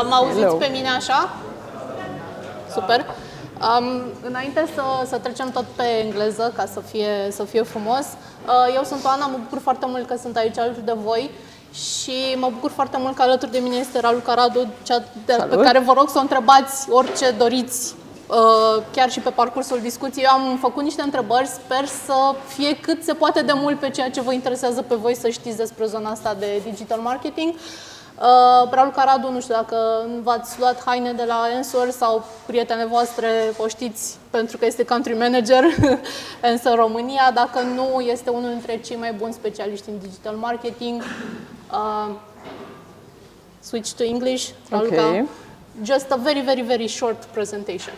Mă auziți Hello. pe mine așa? Super. Înainte să trecem tot pe engleză, ca să fie frumos, eu sunt Oana, mă bucur foarte mult că sunt aici alături de voi și mă bucur foarte mult că alături de mine este Raluca Radu, cea pe care vă rog să o întrebați orice doriți, chiar și pe parcursul discuției. Eu am făcut niște întrebări, sper să fie cât se poate de mult pe ceea ce vă interesează pe voi să știți despre zona asta de digital marketing. Raluca Radu, nu știu dacă v-ați luat haine de la Answer sau prietene voastre, o știți pentru că este country manager Answer România. Dacă nu, este unul dintre cei mai buni specialiști în digital marketing. Switch to English, Raluca. Okay. Just a very, very, very short presentation.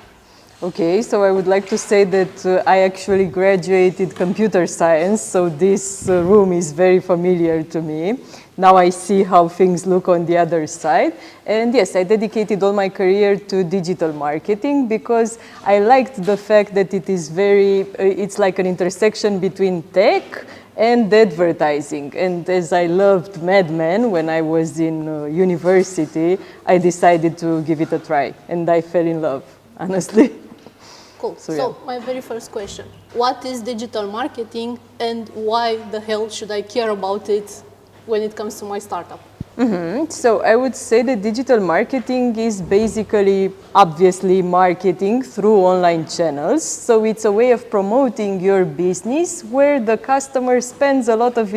Okay, so I would like to say that I actually graduated computer science, so this room is very familiar to me. Now I see how things look on the other side. And yes, I dedicated all my career to digital marketing because I liked the fact that it is it's like an intersection between tech and advertising. And as I loved Mad Men when I was in university, I decided to give it a try. And I fell in love, honestly. Cool. So my very first question, what is digital marketing and why the hell should I care about it when it comes to my startup? So I would say that digital marketing is basically, obviously, marketing through online channels. So it's a way of promoting your business where the customer spends a lot of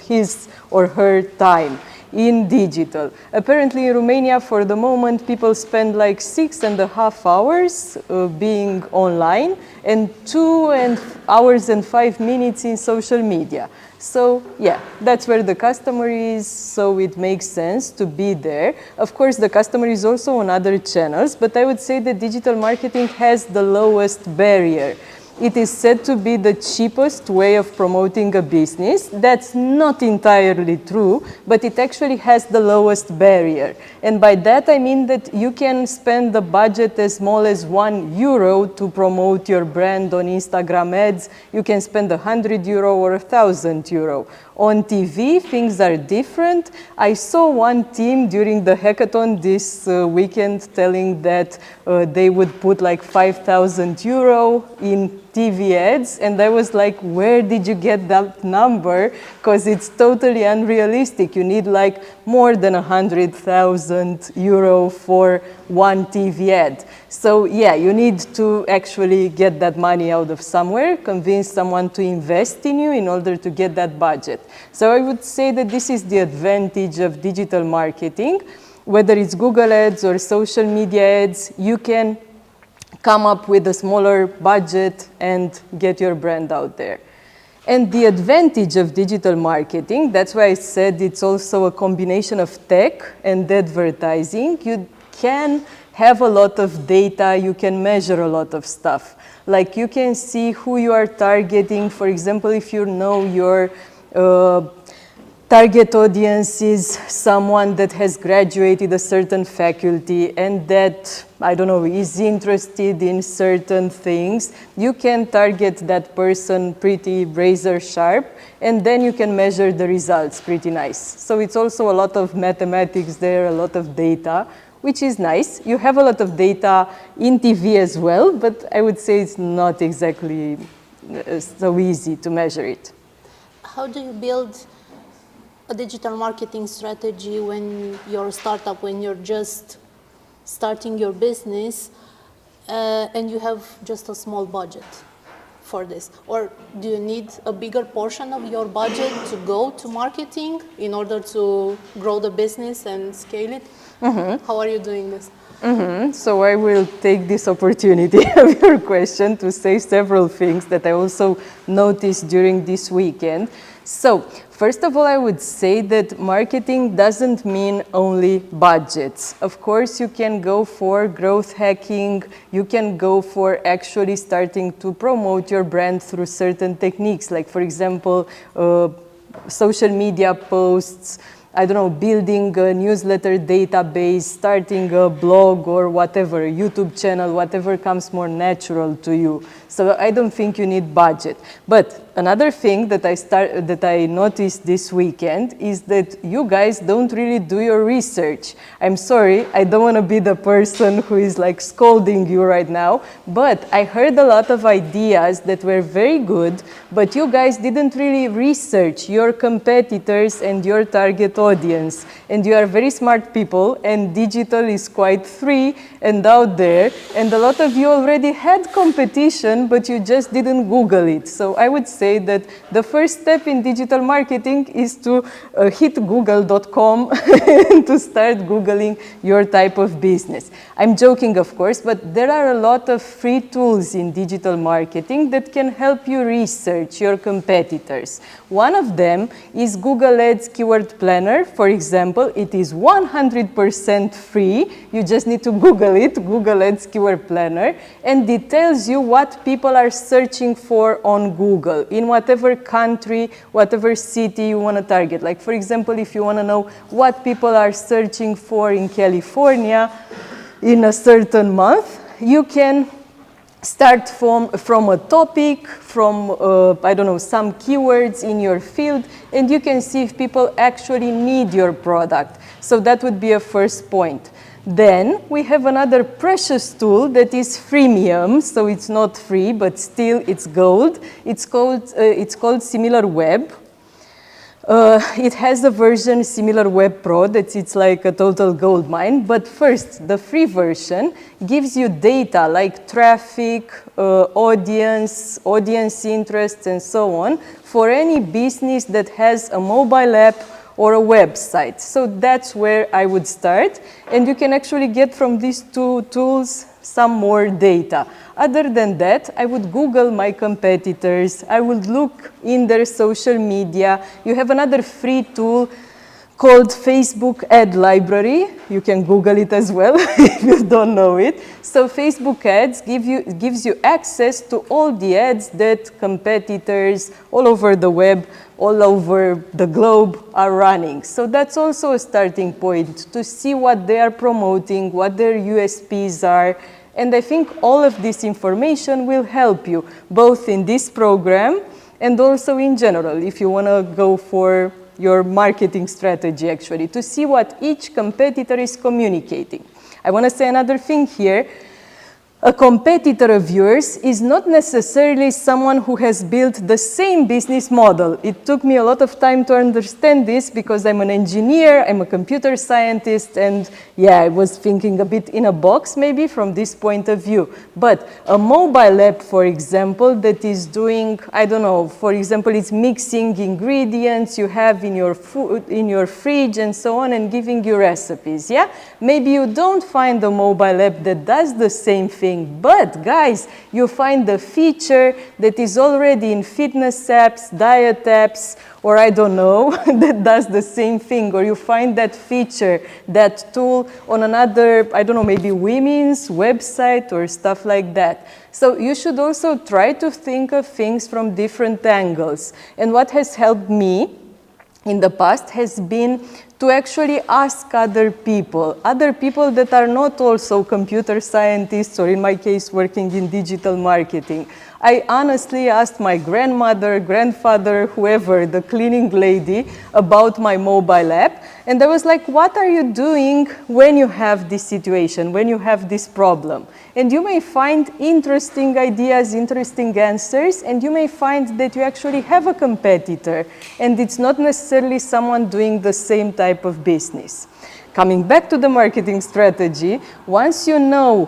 his or her time in digital. Apparently in Romania, for the moment, people spend like 6.5 hours being online and 2 hours and 5 minutes in social media. So yeah, that's where the customer is, so it makes sense to be there. Of course, the customer is also on other channels, but I would say that digital marketing has the lowest barrier. It is said to be the cheapest way of promoting a business. That's not entirely true, but it actually has the lowest barrier. And by that I mean that you can spend a budget as small as €1 to promote your brand on Instagram ads. You can spend €100 or €1,000. On TV, things are different. I saw one team during the hackathon this weekend telling that they would put like €5,000 in TV ads, and I was like, where did you get that number? Because it's totally unrealistic. You need like more than €100,000 for one TV ad. So yeah, you need to actually get that money out of somewhere, convince someone to invest in you in order to get that budget. So I would say that this is the advantage of digital marketing. Whether it's Google ads or social media ads, you can come up with a smaller budget and get your brand out there. And the advantage of digital marketing, that's why I said it's also a combination of tech and advertising. You can have a lot of data, you can measure a lot of stuff. Like you can see who you are targeting. For example, if you know your target audience is someone that has graduated a certain faculty and that, I don't know, is interested in certain things, you can target that person pretty razor sharp, and then you can measure the results pretty nice. So it's also a lot of mathematics there, a lot of data, which is nice. You have a lot of data in TV as well, but I would say it's not exactly so easy to measure it. How do you build a digital marketing strategy when you're a startup, when you're just starting your business and you have just a small budget for this? Or do you need a bigger portion of your budget to go to marketing in order to grow the business and scale it? How are you doing this? So I will take this opportunity of your question to say several things that I also noticed during this weekend. So, first of all, I would say that marketing doesn't mean only budgets. Of course, you can go for growth hacking, you can go for actually starting to promote your brand through certain techniques, like, for example, social media posts, I don't know, building a newsletter database, starting a blog or whatever, a YouTube channel, whatever comes more natural to you. So I don't think you need budget. But another thing that I noticed this weekend is that you guys don't really do your research. I'm sorry, I don't want to be the person who is like scolding you right now, but I heard a lot of ideas that were very good, but you guys didn't really research your competitors and your target audience. And you are very smart people, and digital is quite free and out there, and a lot of you already had competition, but you just didn't Google it. So I would say that the first step in digital marketing is to hit google.com and to start Googling your type of business. I'm joking, of course, but there are a lot of free tools in digital marketing that can help you research your competitors. One of them is Google Ads Keyword Planner. For example, it is 100% free. You just need to Google it, Google Ads Keyword Planner, and it tells you what people are searching for on Google in whatever country, whatever city you want to target. Like, for example, if you want to know what people are searching for in California in a certain month, you can start from a topic, from, I don't know, some keywords in your field, and you can see if people actually need your product. So that would be a first point. Then we have another precious tool that is freemium, so it's not free, but still it's gold. It's called SimilarWeb. It has a version SimilarWeb Pro that it's like a total gold mine. But first, the free version gives you data like traffic, audience interests, and so on for any business that has a mobile app or a website. So that's where I would start. And you can actually get from these two tools some more data. Other than that, I would Google my competitors. I would look in their social media. You have another free tool called Facebook Ad Library. You can Google it as well if you don't know it. So Facebook ads gives you access to all the ads that competitors all over the web, all over the globe are running. So that's also a starting point to see what they are promoting, what their USPs are. And I think all of this information will help you, both in this program and also in general, if you want to go for your marketing strategy, actually, to see what each competitor is communicating. I want to say another thing here. A competitor of yours is not necessarily someone who has built the same business model. It took me a lot of time to understand this because I'm an engineer, I'm a computer scientist, and yeah, I was thinking a bit in a box maybe from this point of view. But a mobile app, for example, that is doing, I don't know, for example, it's mixing ingredients you have in your food, in your fridge and so on, and giving you recipes, yeah? Maybe you don't find a mobile app that does the same thing. But guys, you find the feature that is already in fitness apps, diet apps, or I don't know, that does the same thing. Or you find that feature, that tool on another, I don't know, maybe women's website or stuff like that. So you should also try to think of things from different angles. And what has helped me in the past has been to actually ask other people that are not also computer scientists, or in my case, working in digital marketing. I honestly asked my grandmother, grandfather, whoever, the cleaning lady, about my mobile app. And I was like, what are you doing when you have this situation, when you have this problem? And you may find interesting ideas, interesting answers, and you may find that you actually have a competitor, and it's not necessarily someone doing the same type of business. Coming back to the marketing strategy, once you know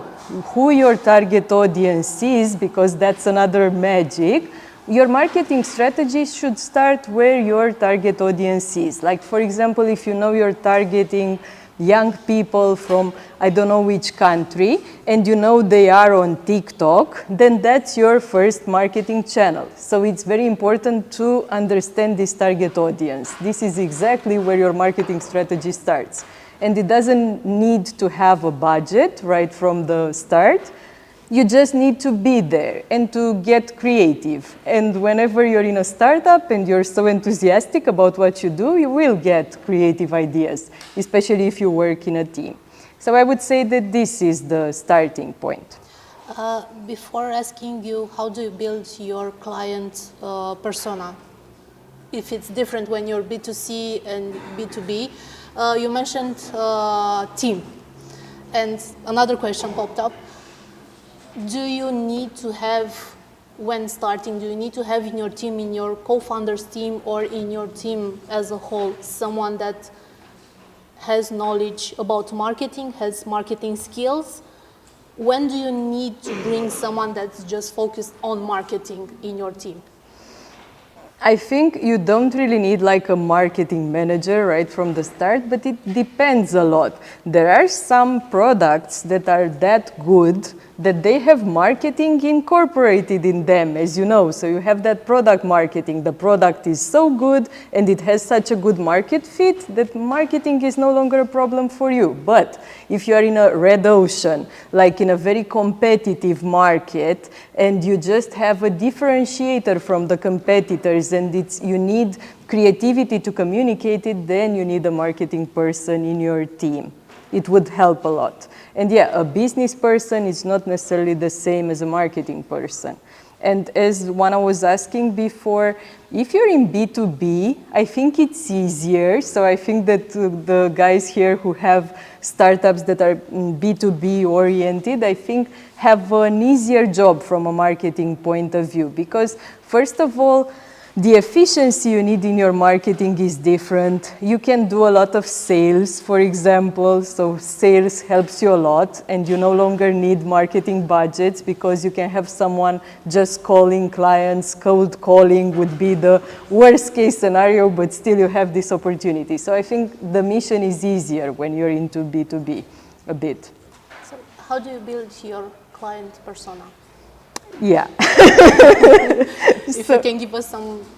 who your target audience is, because that's another magic, your marketing strategy should start where your target audience is. Like, for example, if you know you're targeting young people from I don't know which country, and you know they are on TikTok, then that's your first marketing channel. So it's very important to understand this target audience. This is exactly where your marketing strategy starts. And it doesn't need to have a budget right from the start. You just need to be there and to get creative. And whenever you're in a startup and you're so enthusiastic about what you do, you will get creative ideas, especially if you work in a team. So I would say that this is the starting point. Before asking you, how do you build your client persona? If it's different when you're B2C and B2B, you mentioned team. And another question popped up. Do you need to have, when starting, do you need to have in your team, in your co-founders team or in your team as a whole, someone that has knowledge about marketing, has marketing skills? When do you need to bring someone that's just focused on marketing in your team? I think you don't really need like a marketing manager right from the start, but it depends a lot. There are some products that are that good that they have marketing incorporated in them, as you know. So you have that product marketing. The product is so good and it has such a good market fit that marketing is no longer a problem for you. But if you are in a red ocean, like in a very competitive market, and you just have a differentiator from the competitors and you need creativity to communicate it, then you need a marketing person in your team. It would help a lot. And yeah, a business person is not necessarily the same as a marketing person. And as Juana was asking before, if you're in B2B, I think it's easier. So I think that the guys here who have startups that are B2B oriented, I think have an easier job from a marketing point of view. Because first of all, the efficiency you need in your marketing is different. You can do a lot of sales, for example, so sales helps you a lot and you no longer need marketing budgets because you can have someone just calling clients. Cold calling would be the worst case scenario, but still you have this opportunity. So I think the mission is easier when you're into B2B a bit. So how do you build your client persona? Yeah. If you can give us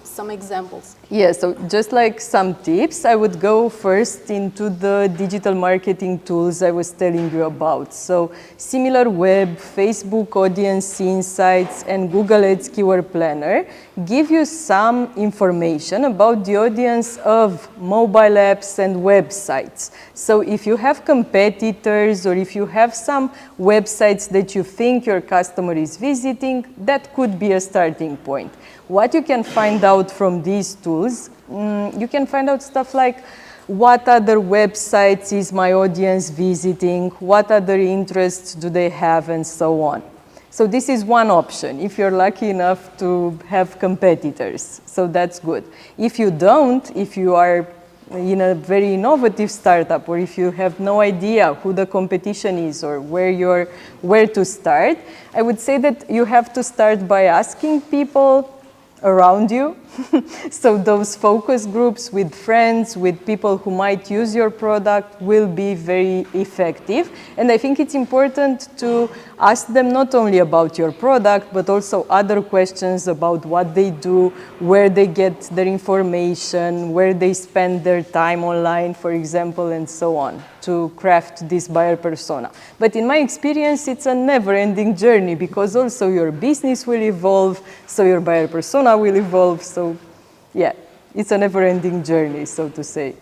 some examples. Yeah, so just like some tips, I would go first into the digital marketing tools I was telling you about. So SimilarWeb, Facebook Audience Insights, and Google Ads Keyword Planner give you some information about the audience of mobile apps and websites. So if you have competitors or if you have some websites that you think your customer is visiting, that could be a starting point. What you can find out from these tools, you can find out stuff like what other websites is my audience visiting, what other interests do they have, and so on. So this is one option if you're lucky enough to have competitors. So that's good. If you don't, if you are in a very innovative startup or if you have no idea who the competition is or where to start, I would say that you have to start by asking people around you. So those focus groups with friends, with people who might use your product will be very effective. And I think it's important to ask them not only about your product, but also other questions about what they do, where they get their information, where they spend their time online, for example, and so on, to craft this buyer persona. But in my experience, it's a never-ending journey because also your business will evolve, so your buyer persona will evolve. So yeah, it's a never-ending journey, so to say.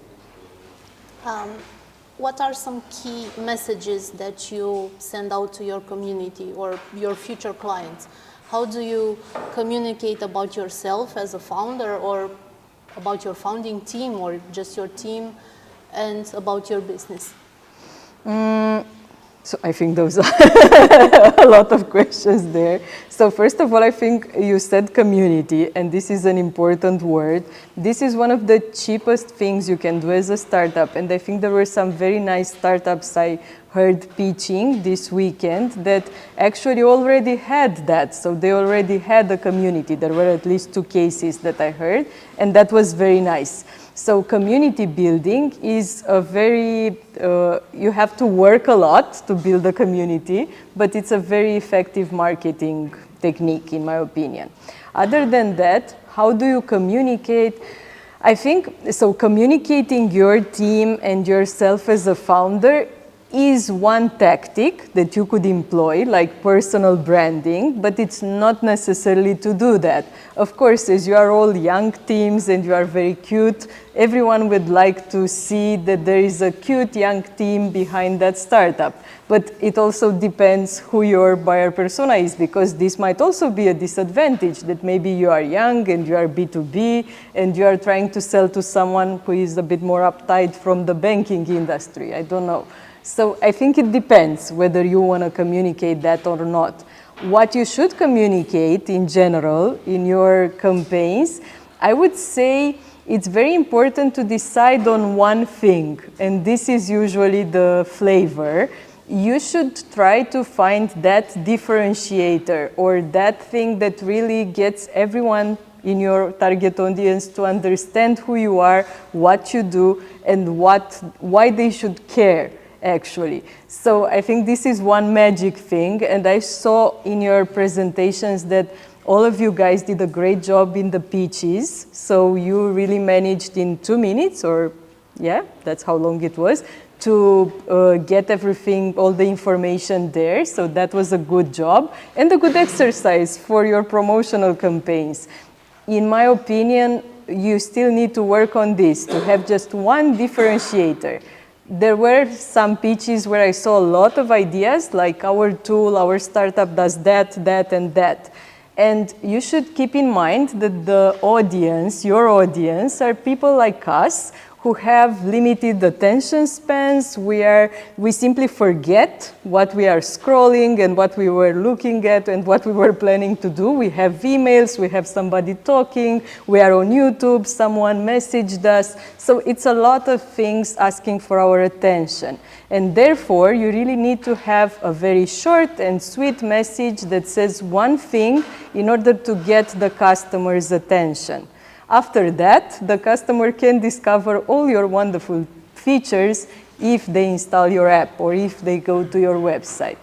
What are some key messages that you send out to your community or your future clients? How do you communicate about yourself as a founder or about your founding team or just your team and about your business? So I think those are a lot of questions there. So first of all, I think you said community, and this is an important word. This is one of the cheapest things you can do as a startup, and I think there were some very nice startups I heard pitching this weekend that actually already had that. So they already had a community. There were at least 2 cases that I heard, and that was very nice. So community building is a very, you have to work a lot to build a community, but it's a very effective marketing technique, in my opinion. Other than that, how do you communicate? I think, so communicating your team and yourself as a founder is one tactic that you could employ, like personal branding, but it's not necessarily to do that. Of course, as you are all young teams and you are very cute, everyone would like to see that there is a cute young team behind that startup. But it also depends who your buyer persona is, because this might also be a disadvantage, that maybe you are young and you are B2B and you are trying to sell to someone who is a bit more uptight from the banking industry. I don't know. So I think it depends whether you want to communicate that or not. What you should communicate in general in your campaigns, I would say it's very important to decide on one thing, and this is usually the flavor. You should try to find that differentiator or that thing that really gets everyone in your target audience to understand who you are, what you do, and why they should care, actually. So I think this is one magic thing, and I saw in your presentations that all of you guys did a great job in the pitches. So you really managed in 2 minutes, or yeah, that's how long it was, to get everything, all the information there. So that was a good job and a good exercise for your promotional campaigns. In my opinion, you still need to work on this, to have just one differentiator. There were some pitches where I saw a lot of ideas, like our tool, our startup does that, that, and that. And you should keep in mind that the audience, your audience, are people like us who have limited attention spans. We simply forget what we are scrolling and what we were looking at and what we were planning to do. We have emails, we have somebody talking, we are on YouTube, someone messaged us. So it's a lot of things asking for our attention. And therefore, you really need to have a very short and sweet message that says one thing in order to get the customer's attention. After that, the customer can discover all your wonderful features if they install your app or if they go to your website.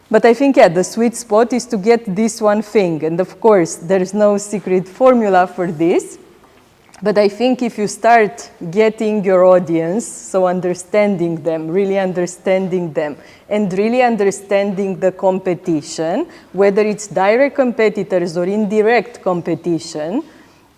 But I think, yeah, the sweet spot is to get this one thing. And of course, there's no secret formula for this. But I think if you start getting your audience, so understanding them, really understanding them, and really understanding the competition, whether it's direct competitors or indirect competition,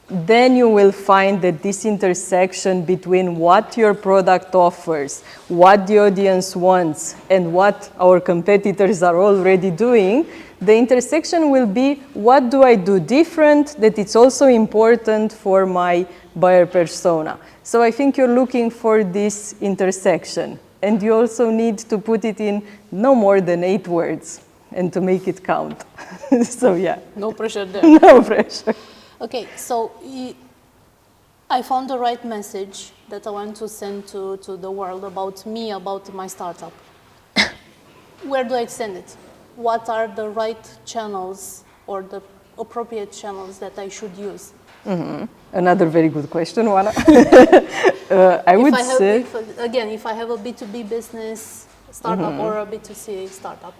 then you will find that this intersection between what your product offers, what the audience wants, and what our competitors are already doing, the intersection will be, what do I do different that it's also important for my buyer persona? So I think you're looking for this intersection, and you also need to put it in no more than 8 words and to make it count. So yeah. No pressure there. No pressure. Okay, so I found the right message that I want to send to the world about me, about my startup. Where do I send it? What are the right channels or the appropriate channels that I should use? Mm-hmm. Another very good question, Juana. I would say... If I have a B2B business startup or a B2C startup.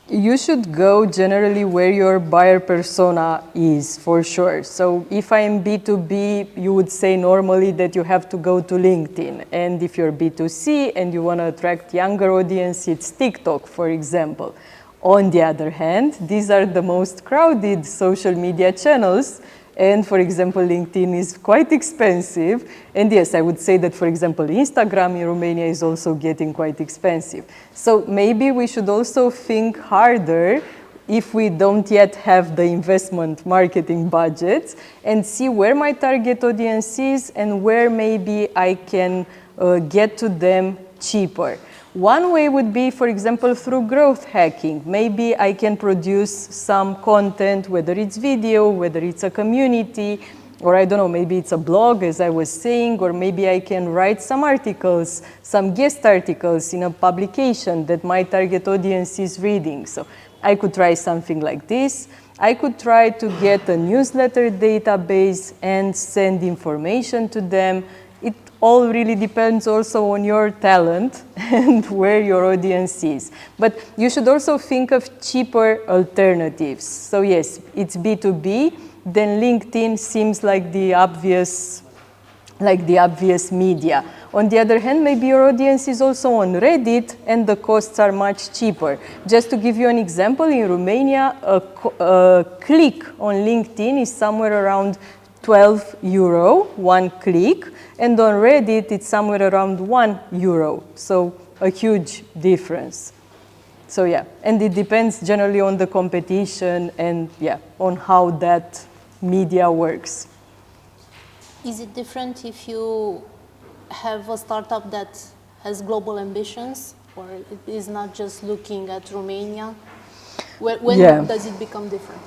You should go generally where your buyer persona is, for sure. So if I'm B2B, you would say normally that you have to go to LinkedIn. And if you're B2C and you want to attract younger audience, it's TikTok, for example. On the other hand, these are the most crowded social media channels. And for example, LinkedIn is quite expensive. And yes, I would say that, for example, Instagram in Romania is also getting quite expensive. So maybe we should also think harder if we don't yet have the investment marketing budgets and see where my target audience is and where maybe I can get to them cheaper. One way would be, for example, through growth hacking. Maybe I can produce some content, whether it's video, whether it's a community, or I don't know, maybe it's a blog, as I was saying, or maybe I can write some articles, some guest articles in a publication that my target audience is reading. So I could try something like this. I could try to get a newsletter database and send information to them. It all really depends also on your talent and where your audience is. But you should also think of cheaper alternatives. So yes, it's B2B, then LinkedIn seems like the obvious like the obvious media. On the other hand, maybe your audience is also on Reddit and the costs are much cheaper. Just to give you an example, in Romania, a click on LinkedIn is somewhere around 12 euro, one click, and on Reddit it's somewhere around 1 euro, so a huge difference. So yeah, and it depends generally on the competition and yeah, on how that media works. Is it different if you have a startup that has global ambitions, or it is not just looking at Romania? When does it become different?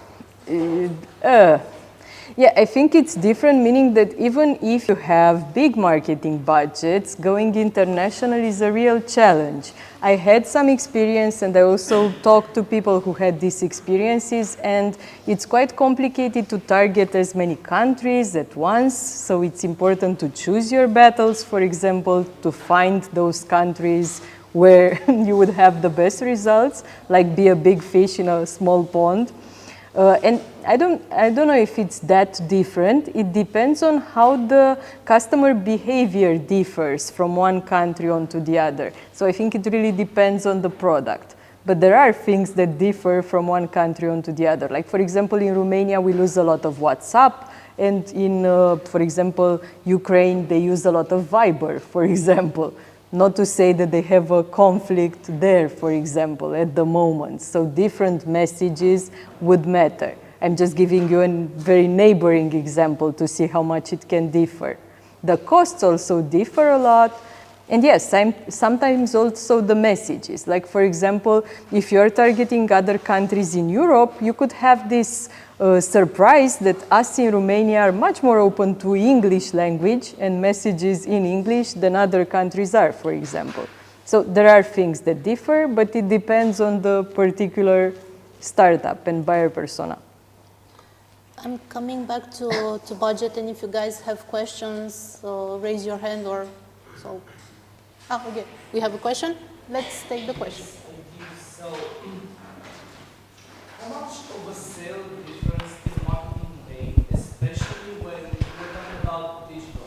Yeah, I think it's different, meaning that even if you have big marketing budgets, going international is a real challenge. I had some experience and I also talked to people who had these experiences, and it's quite complicated to target as many countries at once, so it's important to choose your battles, for example, to find those countries where you would have the best results, like be a big fish in a small pond. And I don't know if it's that different. It depends on how the customer behavior differs from one country onto the other. So I think it really depends on the product. But there are things that differ from one country onto the other. Like, for example, in Romania, we use a lot of WhatsApp. And in, for example, Ukraine, they use a lot of Viber, for example. Not to say that they have a conflict there, for example, at the moment. So different messages would matter. I'm just giving you a very neighboring example to see how much it can differ. The costs also differ a lot. And yes, sometimes also the messages. Like, for example, if you're targeting other countries in Europe, you could have this surprise that us in Romania are much more open to English language and messages in English than other countries are, for example. So there are things that differ, but it depends on the particular startup and buyer persona. I'm coming back to budget, and if you guys have questions, raise your hand or so. Okay, we have a question. Let's take the question. So, how much of a sale difference is marketing made, especially when we're talking about digital?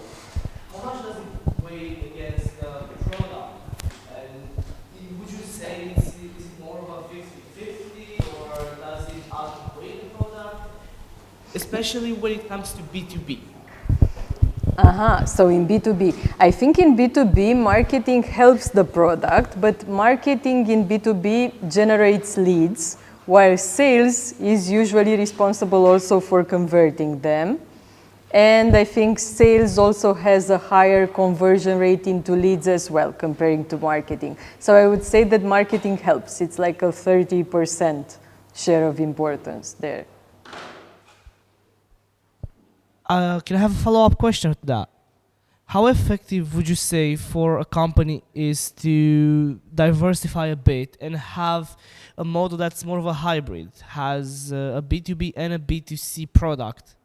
How much does it weigh against the product? And would you say is it more of a 50-50, or does it outweigh the product? Especially when it comes to B2B. So in B2B, I think in B2B, marketing helps the product, but marketing in B2B generates leads, while sales is usually responsible also for converting them. And I think sales also has a higher conversion rate into leads as well, comparing to marketing. So I would say that marketing helps. It's like a 30% share of importance there. Can I have a follow-up question to that? How effective would you say for a company is to diversify a bit and have a model that's more of a hybrid, has a B2B and a B2C product?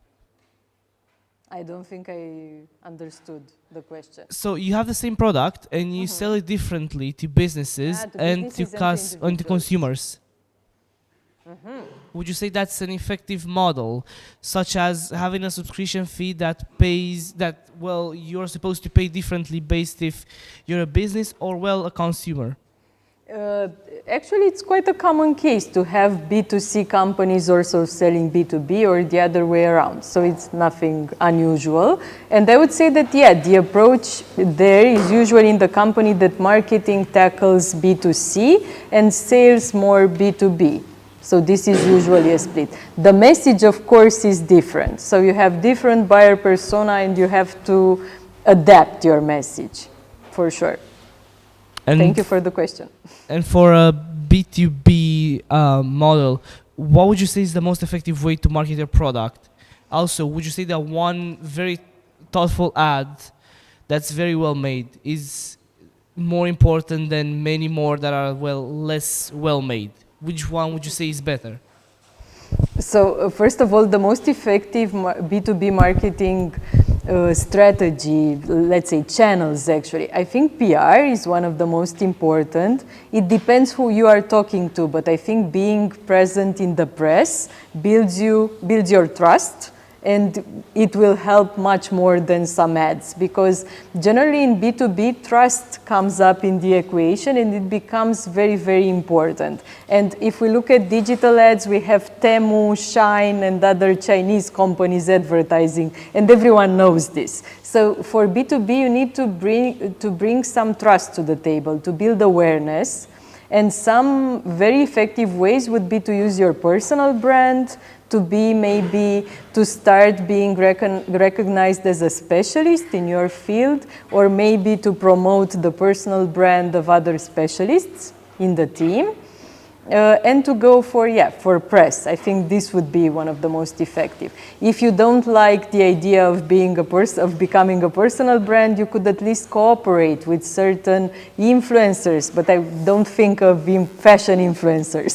I don't think I understood the question. So you have the same product and you sell it differently to businesses and to consumers. Would you say that's an effective model, such as having a subscription fee that pays, that, well, you're supposed to pay differently based if you're a business or, well, a consumer? Actually, it's quite a common case to have B2C companies also selling B2B or the other way around. So it's nothing unusual. And I would say that, yeah, the approach there is usually in the company that marketing tackles B2C and sales more B2B. So this is usually a split. The message, of course, is different. So you have different buyer persona and you have to adapt your message, for sure. And thank you for the question. And for a B2B model, what would you say is the most effective way to market your product? Also, would you say that one very thoughtful ad that's very well made is more important than many more that are, well, less well made? Which one would you say is better? So first of all, the most effective B2B marketing strategy, let's say channels actually, I think PR is one of the most important. It depends who you are talking to, but I think being present in the press builds your trust and it will help much more than some ads, because generally in B2B, trust comes up in the equation and it becomes very, very important. And if we look at digital ads, we have Temu, Shine, and other Chinese companies advertising, and everyone knows this. So for B2B, you need to bring some trust to the table, to build awareness. And some very effective ways would be to use your personal brand, to be maybe to start being recognized as a specialist in your field, or maybe to promote the personal brand of other specialists in the team. And to go for press. I think this would be one of the most effective. If you don't like the idea of becoming a personal brand, you could at least cooperate with certain influencers, but I don't think of fashion influencers.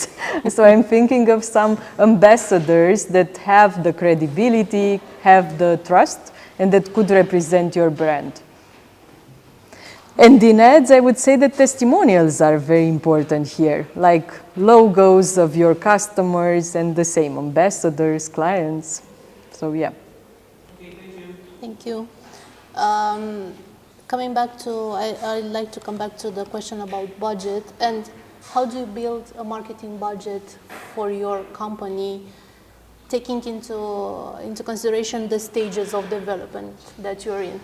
So I'm thinking of some ambassadors that have the credibility, have the trust, and that could represent your brand. And in ads, I would say that testimonials are very important here, like logos of your customers and the same ambassadors, clients. So yeah. Okay, thank you. Thank you. Coming back to, I'd like to come back to the question about budget, and how do you build a marketing budget for your company, taking into consideration the stages of development that you're in?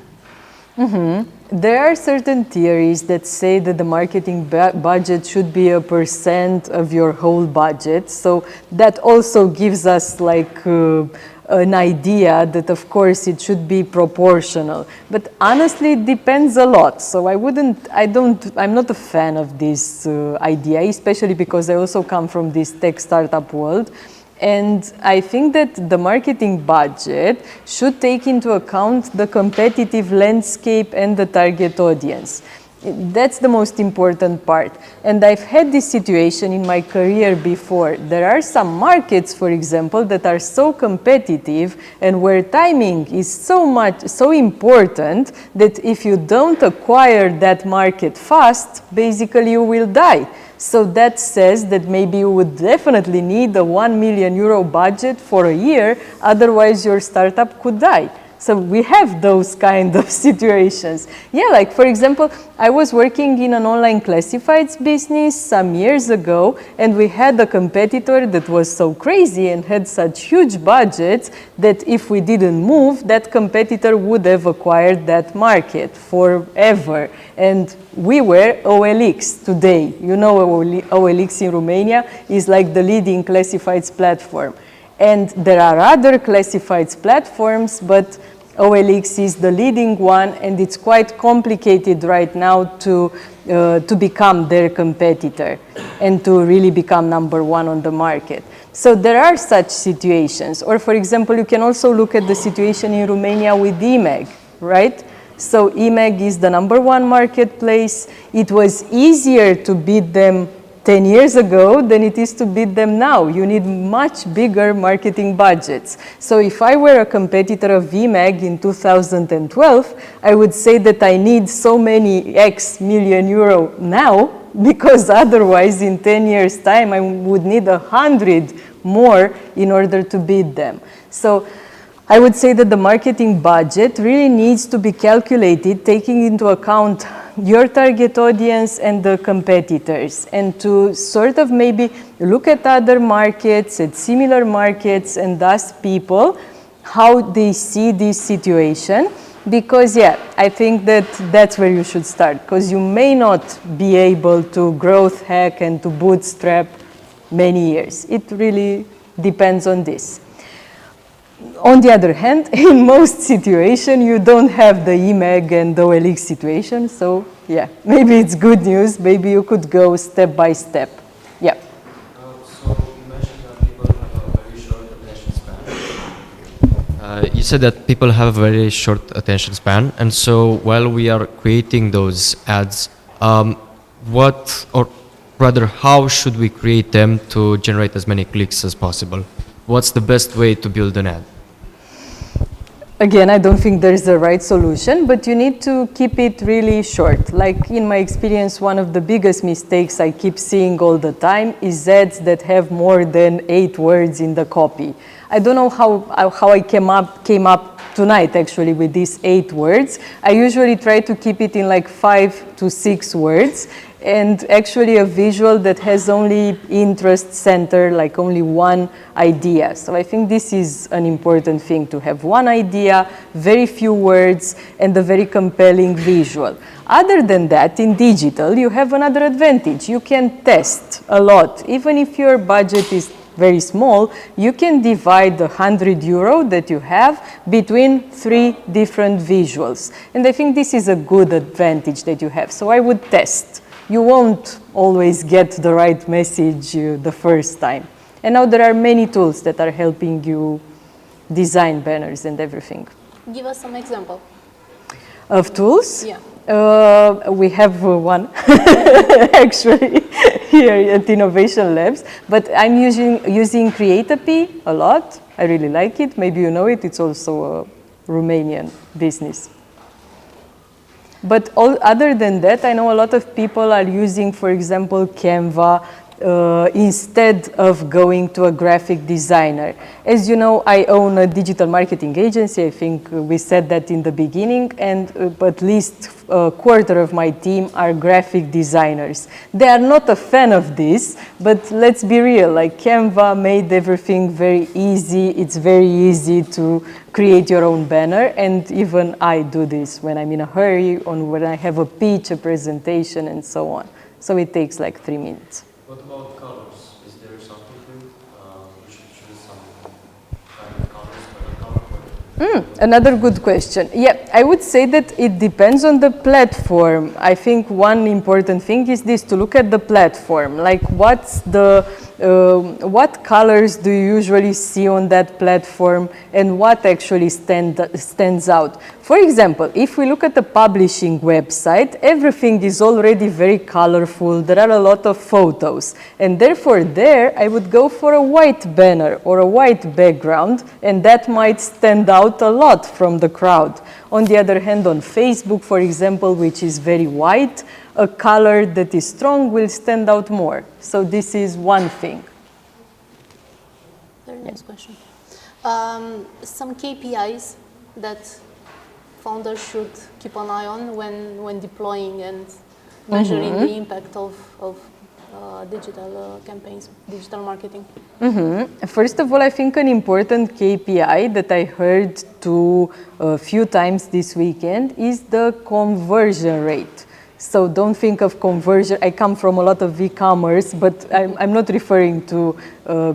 There are certain theories that say that the marketing budget should be a % of your whole budget. So that also gives us like an idea that of course it should be proportional. But honestly, it depends a lot. So I'm not a fan of this idea, especially because I also come from this tech startup world. And I think that the marketing budget should take into account the competitive landscape and the target audience. That's the most important part. And I've had this situation in my career before. There are some markets, for example, that are so competitive and where timing is so important that if you don't acquire that market fast, basically you will die. So that says that maybe you would definitely need a €1 million budget for a year, otherwise your startup could die. So we have those kind of situations. Yeah, like for example, I was working in an online classifieds business some years ago, and we had a competitor that was so crazy and had such huge budgets that if we didn't move, that competitor would have acquired that market forever. And we were OLX today. You know, OLX in Romania is like the leading classifieds platform. And there are other classifieds platforms, but OLX is the leading one, and it's quite complicated right now to become their competitor and to really become number one on the market. So there are such situations. Or for example, you can also look at the situation in Romania with eMag, right? So eMag is the number one marketplace. It was easier to beat them 10 years ago than it is to beat them now. You need much bigger marketing budgets. So if I were a competitor of eMag in 2012, I would say that I need so many X million euro now, because otherwise in 10 years time I would need 100 more in order to beat them. So I would say that the marketing budget really needs to be calculated, taking into account your target audience and the competitors, and to sort of maybe look at other markets, at similar markets, and ask people how they see this situation. Because yeah, I think that that's where you should start, because you may not be able to growth hack and to bootstrap many years. It really depends on this. On the other hand, in most situations, you don't have the eMag and the OLX situation, so yeah, maybe it's good news. Maybe you could go step by step. Yeah. So you mentioned that people have a very short attention span. You said that people have a very short attention span, and so while we are creating those ads, what, or rather, how should we create them to generate as many clicks as possible? What's the best way to build an ad? Again, I don't think there's a right solution, but you need to keep it really short. Like in my experience, one of the biggest mistakes I keep seeing all the time is ads that have more than 8 words in the copy. I don't know how I came up tonight actually with these 8 words. I usually try to keep it in like 5 to 6 words, and actually a visual that has only interest center, like only one idea. So I think this is an important thing, to have one idea, very few words, and a very compelling visual. Other than that, in digital, you have another advantage. You can test a lot. Even if your budget is very small, you can divide the €100 that you have between 3 different visuals. And I think this is a good advantage that you have. So I would test. You won't always get the right message the first time. And now there are many tools that are helping you design banners and everything. Give us some example. Of tools? Yeah. We have one actually here at Innovation Labs, but I'm using Create-a-P a lot. I really like it. Maybe you know it. It's also a Romanian business. But other than that, I know a lot of people are using, for example, Canva instead of going to a graphic designer. As you know, I own a digital marketing agency. I think we said that in the beginning, and at least a quarter of my team are graphic designers. They are not a fan of this, but let's be real, like Canva made everything very easy. It's very easy to create your own banner, and even I do this when I'm in a hurry, or when I have a pitch, a presentation, and so on. So it takes like 3 minutes. What about colors? Is there something we should choose some kind of colors for the color? Another good question. Yeah, I would say that it depends on the platform. I think one important thing is this, to look at the platform. Like what colors do you usually see on that platform, and what actually stands out? For example, if we look at the publishing website, everything is already very colorful. There are a lot of photos, and therefore there I would go for a white banner or a white background, and that might stand out a lot from the crowd. On the other hand, on Facebook, for example, which is very white, a color that is strong will stand out more. So this is one thing. Very nice question. Some KPIs that founders should keep an eye on when deploying and measuring the impact of digital campaigns, digital marketing. First of all, I think an important KPI that I heard a few times this weekend is the conversion rate. So don't think of conversion. I come from a lot of e-commerce, but I'm not referring to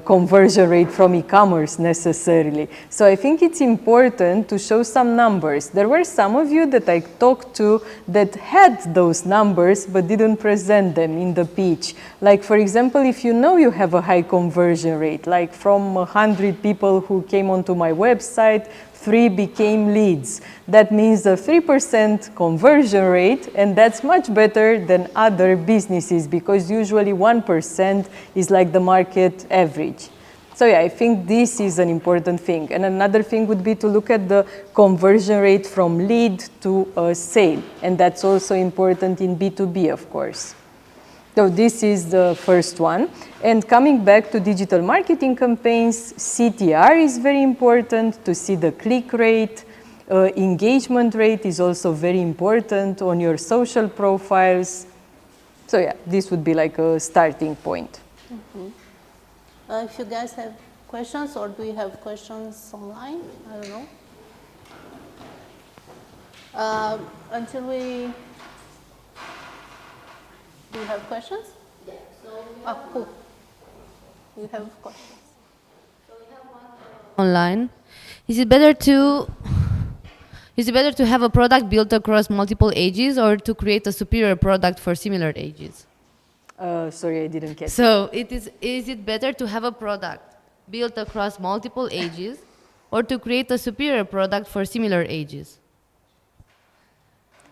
conversion rate from e-commerce necessarily. So I think it's important to show some numbers. There were some of you that I talked to that had those numbers but didn't present them in the pitch. Like, for example, if you know you have a high conversion rate, like from 100 people who came onto my website, 3 became leads. That means a 3% conversion rate, and that's much better than other businesses, because usually 1% is like the market average. So yeah, I think this is an important thing. And another thing would be to look at the conversion rate from lead to a sale. And that's also important in B2B, of course. So this is the first one. And coming back to digital marketing campaigns, CTR is very important, to see the click rate. Engagement rate is also very important on your social profiles. So yeah, this would be like a starting point. If you guys have questions, or do you have questions online? I don't know. Until we... Do you have questions? Yeah. Cool. We have questions. So we have one online. Is it better to have a product built across multiple ages, or to create a superior product for similar ages? Sorry, I didn't catch. So is it better to have a product built across multiple ages, or to create a superior product for similar ages?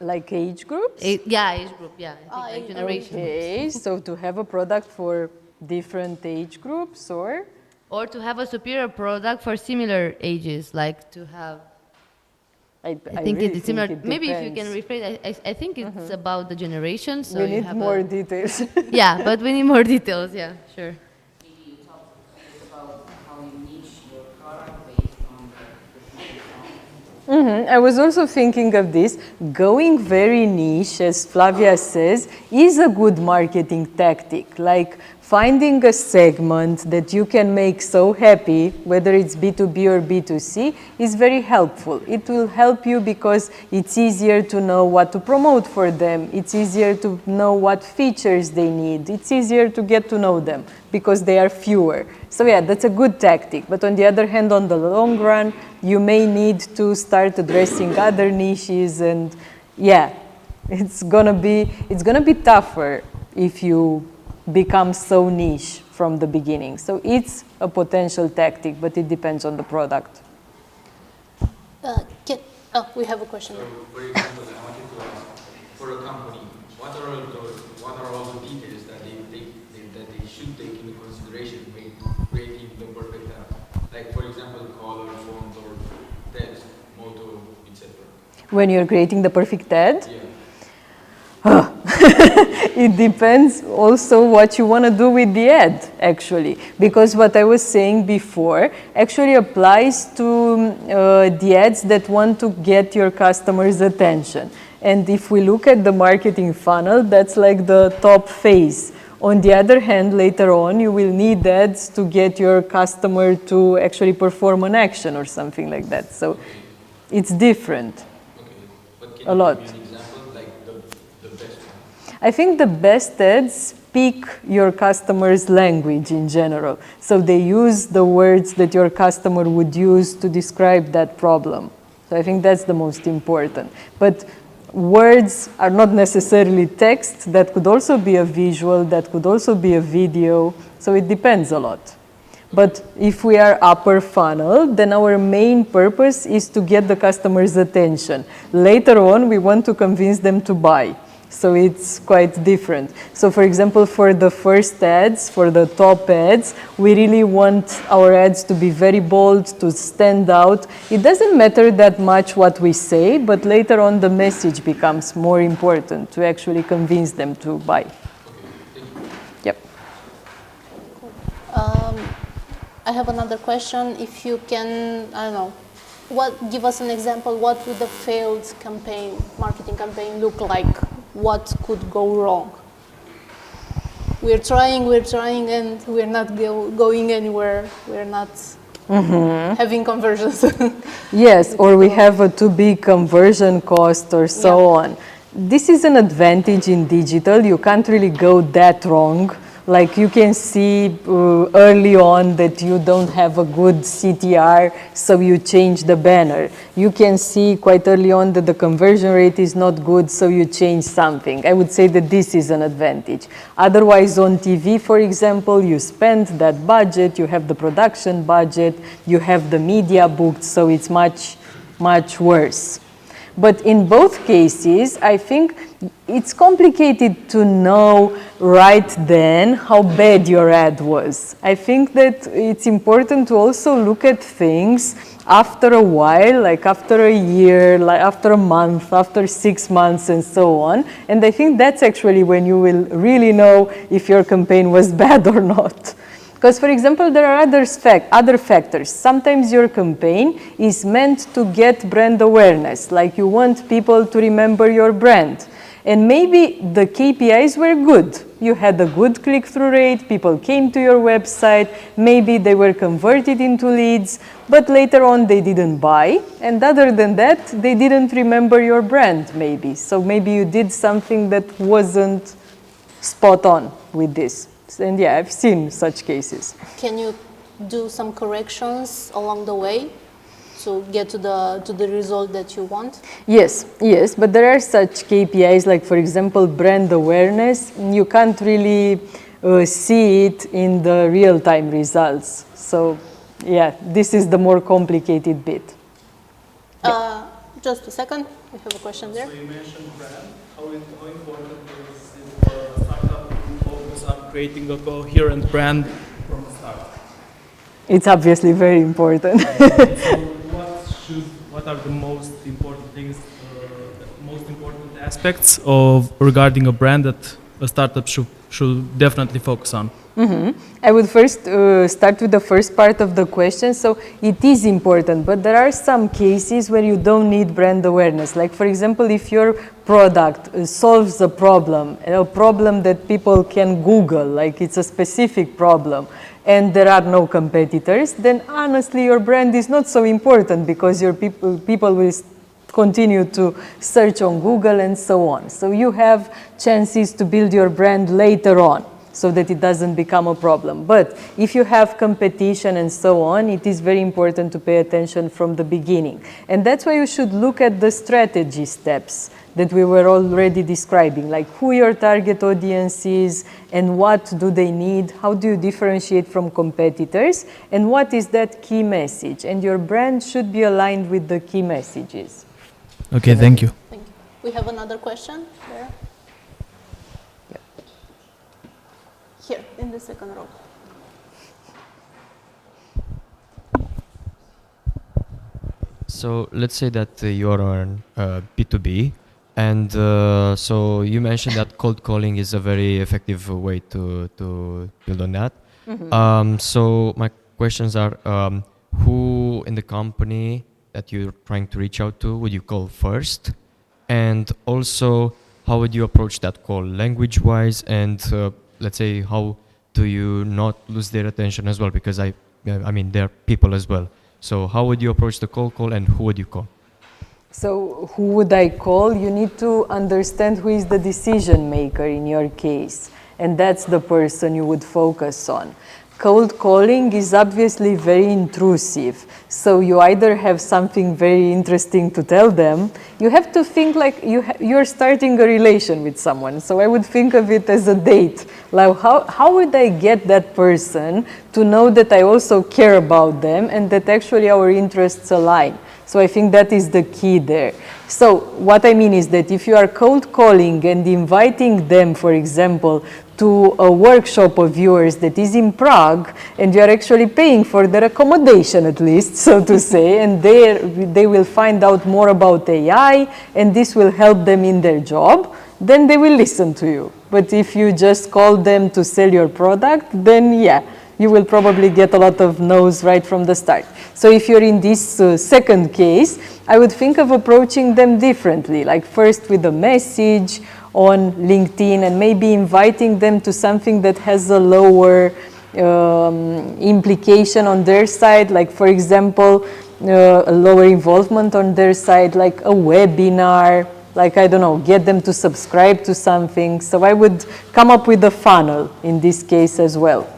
Like age groups? Yeah, age group, yeah. I think like generation. Okay, so to have a product for different age groups, or? Or to have a superior product for similar ages, like to have I think really it's similar. think it Maybe if you can depends. rephrase, I think it's about the generation. So We you need have more details. yeah, but we need more details. Yeah, sure. Maybe you talk a bit about how you niche your product based on the people. I was also thinking of this. Going very niche, as Flavia says, is a good marketing tactic. Like finding a segment that you can make so happy, whether it's B2B or B2C, is very helpful. It will help you because it's easier to know what to promote for them. It's easier to know what features they need. It's easier to get to know them because they are fewer. So yeah, that's a good tactic. But on the other hand, on the long run, you may need to start addressing other niches, and yeah, it's gonna be tougher if you become so niche from the beginning. So it's a potential tactic, but it depends on the product. We have a question. So, for example, I wanted to ask, for a company, what are all the details that they should take into consideration when creating the perfect app? Like, for example, color, font, or text, motto, etc. When you're creating the perfect ad, Yeah. it depends also what you want to do with the ad, actually. Because what I was saying before actually applies to the ads that want to get your customers' attention. And if we look at the marketing funnel, that's like the top phase. On the other hand, later on, you will need ads to get your customer to actually perform an action or something like that. So it's different. Okay. But can A you lot. give me an example, like the best one? I think the best ads speak your customer's language in general. So they use the words that your customer would use to describe that problem. So I think that's the most important. But words are not necessarily text. That could also be a visual, that could also be a video. So it depends a lot. But if we are upper funnel, then our main purpose is to get the customer's attention. Later on, we want to convince them to buy. So it's quite different. So for example, for the first ads, for the top ads, we really want our ads to be very bold, to stand out. It doesn't matter that much what we say, but later on the message becomes more important to actually convince them to buy. Yep. I have another question. If you can, I don't know, give us an example. What would a failed campaign, marketing campaign, look like? What could go wrong? We're trying, and we're not going anywhere. We're not having conversions. Yes, or we have a too big conversion cost or so on. This is an advantage in digital. You can't really go that wrong. Like you can see early on that you don't have a good CTR, so you change the banner. You can see quite early on that the conversion rate is not good, so you change something. I would say that this is an advantage. Otherwise, on TV, for example, you spend that budget, you have the production budget, you have the media booked, so it's much, much worse. But in both cases, I think it's complicated to know right then how bad your ad was. I think that it's important to also look at things after a while, like after a year, like after a month, after 6 months, and so on. And I think that's actually when you will really know if your campaign was bad or not. Because, for example, there are other factors. Sometimes your campaign is meant to get brand awareness, like you want people to remember your brand. And maybe the KPIs were good. You had a good click-through rate, people came to your website, maybe they were converted into leads, but later on they didn't buy. And other than that, they didn't remember your brand, maybe. So maybe you did something that wasn't spot on with this. And yeah, I've seen such cases. Can you do some corrections along the way to get to the result that you want? Yes, but there are such KPIs, like for example, brand awareness. You can't really see it in the real-time results. So yeah, this is the more complicated bit. Just a second, we have a question there. So you mentioned brand. How important is it for a startup to focus on creating a coherent brand from the start? It's obviously very important. So what what are the most important things, most important aspects of regarding a brand that a startup should definitely focus on? I would first start with the first part of the question. So it is important, but there are some cases where you don't need brand awareness. Like for example, if your product solves a problem that people can Google, like it's a specific problem, and there are no competitors, then honestly your brand is not so important because your people will continue to search on Google and so on. So you have chances to build your brand later on, so that it doesn't become a problem. But if you have competition and so on, it is very important to pay attention from the beginning. And that's why you should look at the strategy steps that we were already describing, like who your target audience is and what do they need, how do you differentiate from competitors, and what is that key message. And your brand should be aligned with the key messages. Okay, thank you. Thank you. We have another question there. Here, in the second row. So let's say that you are on B2B, and so you mentioned that cold calling is a very effective way to build on that. So my questions are, who in the company that you're trying to reach out to would you call first? And also, how would you approach that call language-wise? And let's say, how do you not lose their attention as well? Because I mean, they're people as well. So how would you approach the cold call, and who would you call? So who would I call? You need to understand who is the decision maker in your case. And that's the person you would focus on. Cold calling is obviously very intrusive. So you either have something very interesting to tell them, you have to think like you're starting a relation with someone. So I would think of it as a date. Like how would I get that person to know that I also care about them and that actually our interests align? So I think that is the key there. So what I mean is that if you are cold calling and inviting them, for example, to a workshop of yours that is in Prague, and you are actually paying for their accommodation at least, so to say, and they will find out more about AI, and this will help them in their job, then they will listen to you. But if you just call them to sell your product, then yeah, you will probably get a lot of no's right from the start. So if you're in this second case, I would think of approaching them differently, like first with a message on LinkedIn and maybe inviting them to something that has a lower implication on their side, like for example, a lower involvement on their side, like a webinar, like, I don't know, get them to subscribe to something. So I would come up with a funnel in this case as well.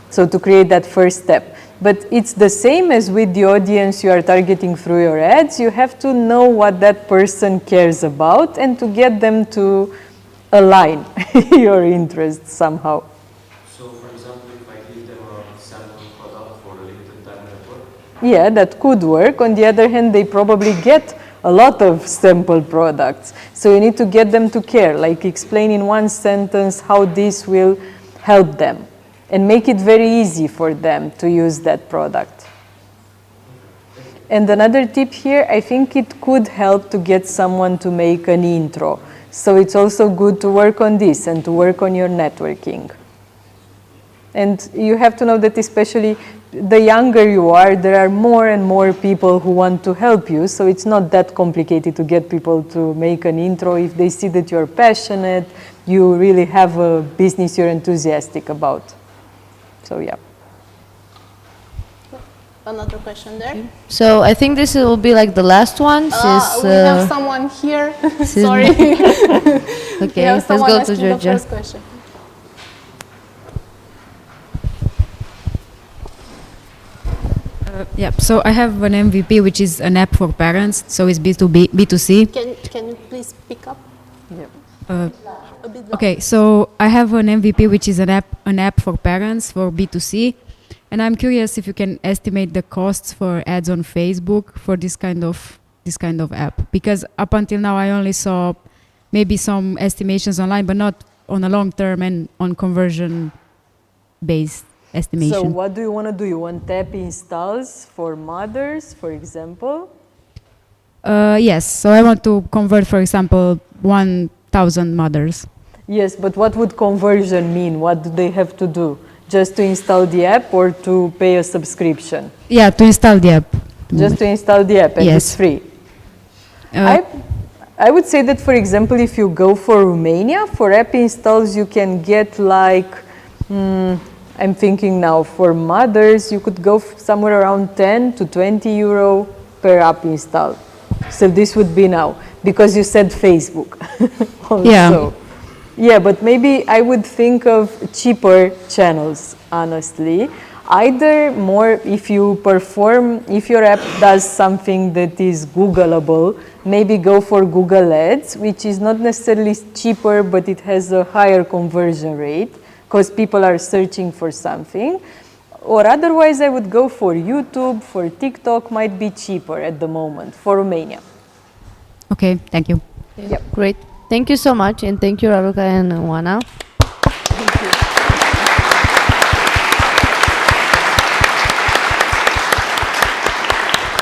So to create that first step. But it's the same as with the audience you are targeting through your ads. You have to know what that person cares about and to get them to align your interests somehow. So, for example, if I give them a sample product for a limited time network? Yeah, that could work. On the other hand, they probably get a lot of sample products. So you need to get them to care, like explain in one sentence how this will help them. And make it very easy for them to use that product. And another tip here, I think it could help to get someone to make an intro. So it's also good to work on this and to work on your networking. And you have to know that especially the younger you are, there are more and more people who want to help you. So it's not that complicated to get people to make an intro if they see that you're passionate, you really have a business you're enthusiastic about. So yeah. Another question there. So I think this will be like the last one. Since, we have someone here. Sorry. Okay, let's go to Georgia. The first question. So I have an MVP, which is an app for parents. So it's B2B, B2C. Can you please pick up? Yeah. A bit Okay, so I have an MVP, which is an app for parents for B2C, and I'm curious if you can estimate the costs for ads on Facebook for this kind of app, because up until now I only saw maybe some estimations online, but not on a long term and on conversion based estimation. So what do you want to do? You want app installs for mothers, for example? Yes, so I want to convert, for example, 1,000 mothers. Yes, but what would conversion mean? What do they have to do? Just to install the app or to pay a subscription? Yeah, to install the app. Just to install the app, and Yes. it's free. Uh, I would say that, for example, if you go for Romania, for app installs, you can get like, I'm thinking now, for mothers, you could go somewhere around 10 to 20 euro per app install. So this would be now, because you said Facebook also. Yeah. Yeah, but maybe I would think of cheaper channels, honestly. Either more, if your app does something that is Googleable, maybe go for Google Ads, which is not necessarily cheaper, but it has a higher conversion rate because people are searching for something. Or otherwise, I would go for YouTube, for TikTok, might be cheaper at the moment, for Romania. Okay, thank you. Yep. Great. Thank you so much, and thank you, Raluca and Oana.